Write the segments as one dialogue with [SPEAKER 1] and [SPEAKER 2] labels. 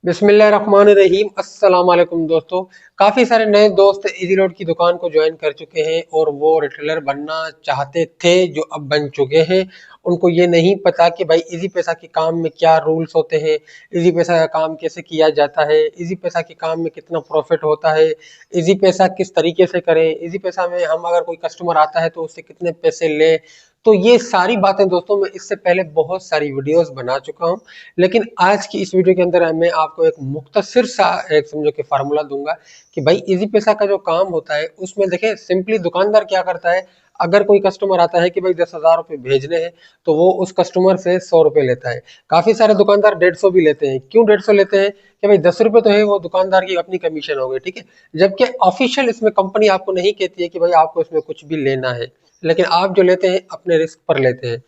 [SPEAKER 1] बिस्मिल्लाहिर्रहमानिर्रहीम। अस्सलाम वालेकुम दोस्तों। काफ़ी सारे नए दोस्त इजीलोड की दुकान को ज्वाइन कर चुके हैं और वो रिटेलर बनना चाहते थे जो अब बन चुके हैं। उनको ये नहीं पता कि भाई इजी पैसा के काम में क्या रूल्स होते हैं, इजी पैसा का काम कैसे किया जाता है, इजी पैसा के काम में कितना प्रॉफिट होता है, इजी पैसा किस तरीके से करें, इजी पैसा में हम अगर कोई कस्टमर आता है तो उससे कितने पैसे लें। तो ये सारी बातें दोस्तों मैं इससे पहले बहुत सारी वीडियोस बना चुका हूँ, लेकिन आज की इस वीडियो के अंदर मैं आपको एक मुख्तसर सा एक समझो कि फार्मूला दूंगा कि भाई इजी पैसा का जो काम होता है उसमें देखें सिंपली दुकानदार क्या करता है। अगर कोई कस्टमर आता है कि भाई 10,000 रुपये भेजने हैं तो वो उस कस्टमर से 100 रुपये लेता है। काफी सारे दुकानदार 150 भी लेते हैं। क्यों 150 लेते हैं कि भाई 10 रुपये तो है, वो दुकानदार की अपनी कमीशन हो गई, ठीक है। जबकि ऑफिशियल इसमें कंपनी आपको नहीं कहती है कि भाई आपको इसमें कुछ भी लेना है, लेकिन आप जो लेते हैं अपने रिस्क पर लेते हैं।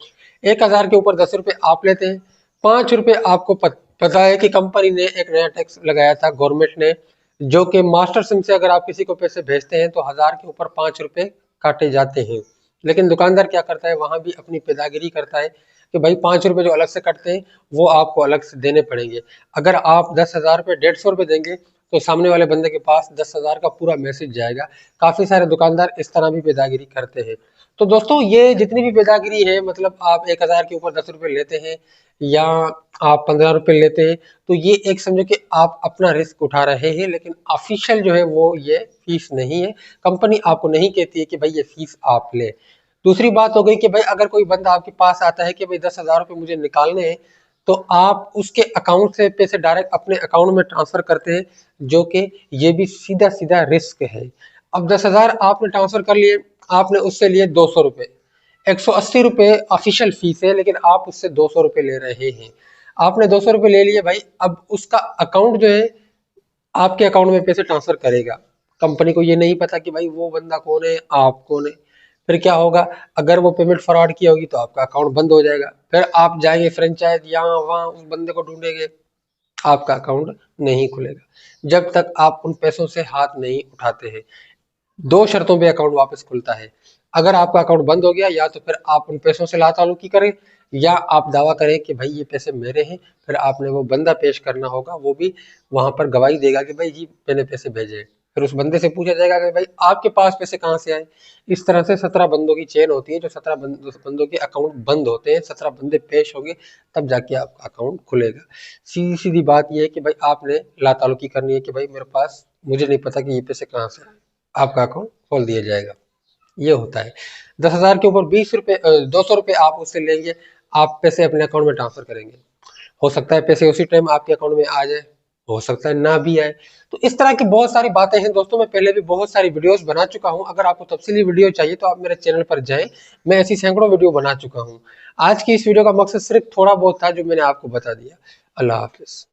[SPEAKER 1] 1,000 के ऊपर 10 रुपये आप लेते हैं। 5 रुपये आपको पता है कि कंपनी ने एक नया टैक्स लगाया था गवर्नमेंट ने, जो कि मास्टर सिम से अगर आप किसी को पैसे भेजते हैं तो 1,000 के ऊपर 5 रुपये काटे जाते हैं। लेकिन दुकानदार क्या करता है, वहां भी अपनी पेदागिरी करता है कि भाई 5 रुपये जो अलग से कटते हैं वो आपको अलग से देने पड़ेंगे। अगर आप 10,000 पे 150 रुपये देंगे तो सामने वाले बंदे के पास 10,000 का पूरा मैसेज जाएगा। काफी सारे दुकानदार इस तरह भी पेदागिरी करते हैं। तो दोस्तों ये जितनी भी पेदागिरी है, मतलब आप 1,000 के ऊपर 10 रुपये लेते हैं या आप 15 रुपये लेते हैं, तो ये एक समझो कि आप अपना रिस्क उठा रहे हैं, लेकिन ऑफिशियल जो है वो ये फीस नहीं है। कंपनी आपको नहीं कहती है कि भाई ये फीस आप ले। दूसरी बात हो गई कि भाई अगर कोई बंदा आपके पास आता है कि भाई 10,000 रुपये मुझे निकालने हैं, तो आप उसके अकाउंट से पैसे डायरेक्ट अपने अकाउंट में ट्रांसफर करते हैं, जो कि ये भी सीधा सीधा रिस्क है। अब 10,000 आपने ट्रांसफर कर लिए, आपने उससे लिए 200 रुपये, 180 रुपये ऑफिशियल फीस है, लेकिन आप उससे 200 रुपये ले रहे हैं। आपने 200 रुपये ले लिए भाई, अब उसका अकाउंट जो है आपके अकाउंट में पैसे ट्रांसफर करेगा। कंपनी को ये नहीं पता कि भाई वो बंदा कौन है, आप कौन है। फिर क्या होगा, अगर वो पेमेंट फ्रॉड की होगी तो आपका अकाउंट बंद हो जाएगा। फिर आप जाएंगे फ्रेंचाइज यहाँ वहाँ उस बंदे को ढूंढेंगे, आपका अकाउंट नहीं खुलेगा जब तक आप उन पैसों से हाथ नहीं उठाते हैं। 2 शर्तों पे अकाउंट वापस खुलता है। अगर आपका अकाउंट बंद हो गया, या तो फिर आप उन पैसों से लाताल्लुकी करें, या आप दावा करें कि भाई ये पैसे मेरे हैं। फिर आपने वो बंदा पेश करना होगा, वो भी वहां पर गवाही देगा कि भाई जी मैंने पैसे भेजे। फिर उस बंदे से पूछा जाएगा कि भाई आपके पास पैसे कहाँ से आए। इस तरह से 17 बंदों की चेन होती है, जो 17 बंदों के अकाउंट बंद होते हैं। 17 बंदे पेश होंगे तब जाके आपका अकाउंट खुलेगा। सीधी सीधी बात यह है कि भाई आपने लाताल्लुकी करनी है कि भाई मेरे पास, मुझे नहीं पता कि ये पैसे कहाँ से आए, आपका अकाउंट खोल दिया जाएगा। ये होता है। 10,000 के ऊपर 20 रुपये 200 रुपये आप उससे लेंगे, आप पैसे अपने अकाउंट में ट्रांसफर करेंगे। हो सकता है पैसे उसी टाइम आपके अकाउंट में आ जाए, हो सकता है ना भी आए। तो इस तरह की बहुत सारी बातें हैं दोस्तों। मैं पहले भी बहुत सारी वीडियोस बना चुका हूं। अगर आपको तफसीली वीडियो चाहिए तो आप मेरे चैनल पर जाएं, मैं ऐसी सैकड़ों वीडियो बना चुका हूं। आज की इस वीडियो का मकसद सिर्फ थोड़ा बहुत था जो मैंने आपको बता दिया। अल्लाह हाफिज।